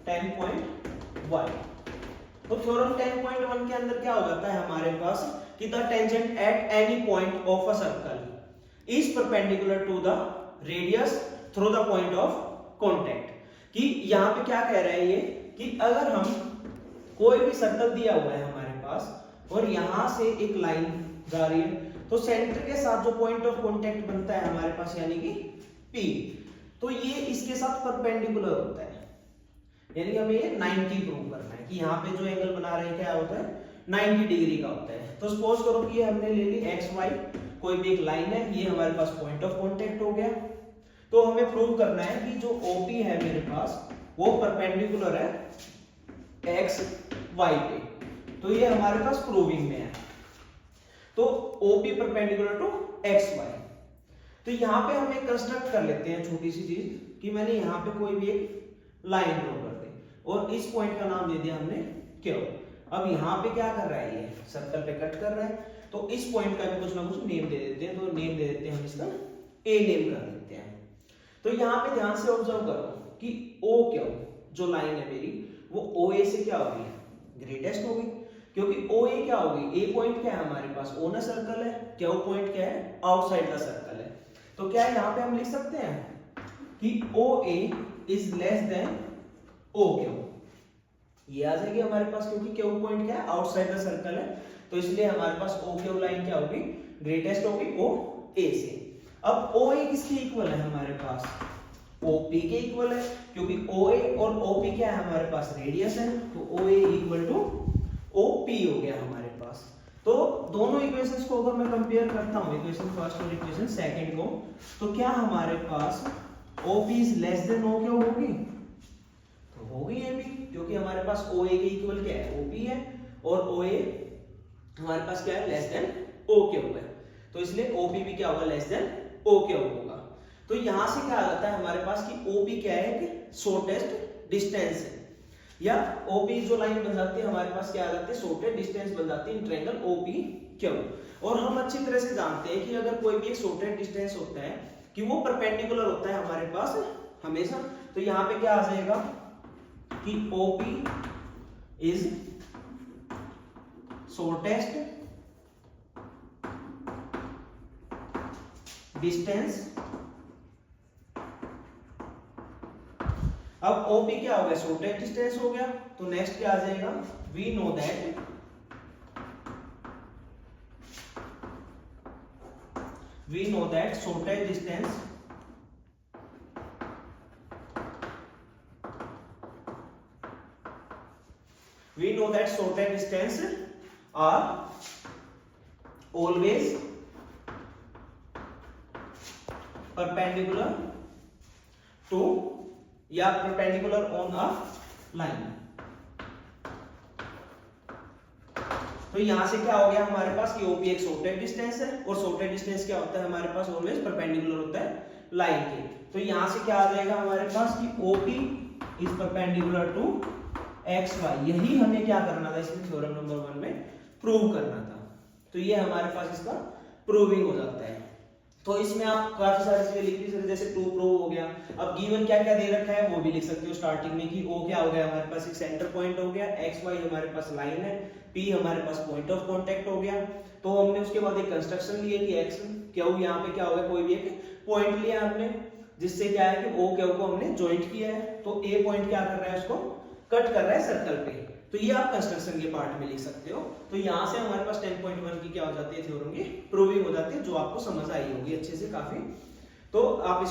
10.1। तो थ्योरम 10.1 के अंदर क्या हो जाता है हमारे पास कि the tangent at any point of a circle is perpendicular to the radius through the point of contact. कि यहाँ पे क्या कह रहा है ये कि अगर हम कोई भी सर्कल दिया हुआ है हमारे पास और यहां से एक लाइन जा रही है तो सेंटर के साथ जो पॉइंट ऑफ कांटेक्ट बनता है हमारे पास यानी कि P, तो ये इसके साथ परपेंडिकुलर होता है। यानी हमें ये 90 प्रूव करना है कि यहाँ पे जो एंगल बना रहे हैं क्या होता है 90 डिग्री का होता है। तो सपोज करो कि ये हमने ले ली एक्स वाई, कोई भी एक लाइन है, ये हमारे पास पॉइंट ऑफ कांटेक्ट हो गया। तो हमें प्रूव करना है कि जो ओपी है मेरे पास वो परपेंडिकुलर है एक्स वाई पे। तो ये हमारे पास प्रूविंग में है। तो OP perpendicular to X Y. तो यहाँ पे हम एक कंस्ट्रक्ट कर लेते हैं छोटी सी चीज कि मैंने यहाँ पे कोई भी एक लाइन ड्रॉ कर दी और इस पॉइंट का नाम दे दिया हमने क्यू। अब यहाँ पे क्या कर रहा है ये सर्कल पे कट कर रहा है, तो इस पॉइंट का भी कुछ ना कुछ नेम दे देते हैं। तो नेम दे देते हैं हम इसका ए नेम कर देते हैं। तो यहाँ पे ध्यान से ऑब्जर्व करो कि ओ क्यू जो लाइन है मेरी वो ओ ए से क्या होगी ग्रेटेस्ट होगी, क्योंकि ओ ए क्या होगी, ए पॉइंट क्या है हमारे पास ओ ना सर्कल है, क्यू पॉइंट क्या है आउटसाइड का सर्कल है। तो क्या यहाँ पे हम लिख सकते हैं कि O A is less than O Q, ये आ जाएगी हमारे पास क्योंकि क्यू पॉइंट क्या है आउटसाइड द सर्कल है। तो इसलिए हमारे पास ओ क्यू लाइन क्या होगी ग्रेटेस्ट होगी ओ ए से। अब ओ ए किसके इक्वल है हमारे पास OP के इक्वल है, क्योंकि OA और OP क्या है हमारे पास रेडियस है। तो OA इक्वल टू OP हो गया हमारे पास। तो दोनों इक्वेशंस को अगर मैं कंपेयर करता हूं इक्वेशन फर्स्ट और इक्वेशन सेकंड को, तो क्या हमारे पास OP is less then O क्यों होगी, तो होगी ये भी, क्योंकि हमारे पास OA के इक्वल क्या है OP है और OA हमारे पास क्या है लेस देन O क्यों है। तो इसलिए OP भी क्या होगा लेस देन O क्यों होगा। तो यहां से क्या आ जाता है हमारे पास कि OP क्या है कि शॉर्टेस्ट डिस्टेंस है, या OP जो लाइन बन जाती है हमारे पास क्या आ जाती है शॉर्टेस्ट डिस्टेंस बन जाती है इन ट्रायंगल OPQ। और हम अच्छी तरह से जानते हैं कि अगर कोई भी एक शॉर्टेस्ट डिस्टेंस होता है कि वो परपेंडिकुलर होता है हमारे पास हमेशा। तो यहाँ पे क्या आ जाएगा कि OP इज शॉर्टेस्ट डिस्टेंस। अब OP क्या हो गया शॉर्टेस्ट डिस्टेंस हो गया, तो नेक्स्ट क्या आ जाएगा we know that shortest distance are always perpendicular to या परपेंडिकुलर ऑन अ लाइन। तो यहां से क्या हो गया हमारे पास कि OP एक शॉर्टेस्ट डिस्टेंस है और शॉर्टेस्ट डिस्टेंस क्या होता है हमारे पास ऑलवेज परपेंडिकुलर होता है लाइन के। तो यहां से क्या आ जाएगा हमारे पास कि OP is perpendicular to XY। यही हमें क्या करना था इसमें थ्योरम नंबर 1 में प्रूव करना था। तो ये हमारे पास इसका प्रूविंग हो जाता है। तो इसमें आप काफी सारी चीजें लिख भी सकते, जैसे टू प्रूव हो गया। अब गिवन क्या क्या दे रखा है वो भी लिख सकते हो स्टार्टिंग में कि O क्या हो गया हमारे पास एक सेंटर पॉइंट हो गया, XY हमारे पास लाइन है, P हमारे पास पॉइंट ऑफ कांटेक्ट हो गया। तो हमने उसके बाद एक कंस्ट्रक्शन लिए कि X क्या हो यहाँ पे क्या होगा कोई भी एक पॉइंट लिया हमने जिससे क्या है कि O क्या को हमने ज्वाइंट किया है। तो A पॉइंट क्या कर रहा है उसको कट कर रहा है सर्कल पे। तो ये आप कंस्ट्रक्शन के पार्ट में लिख सकते हो। तो यहाँ से हमारे पास 10.1 की क्या हो जाती है थ्योरम की प्रूविंग हो जाती है, जो आपको समझ आई होगी अच्छे से काफी। तो आप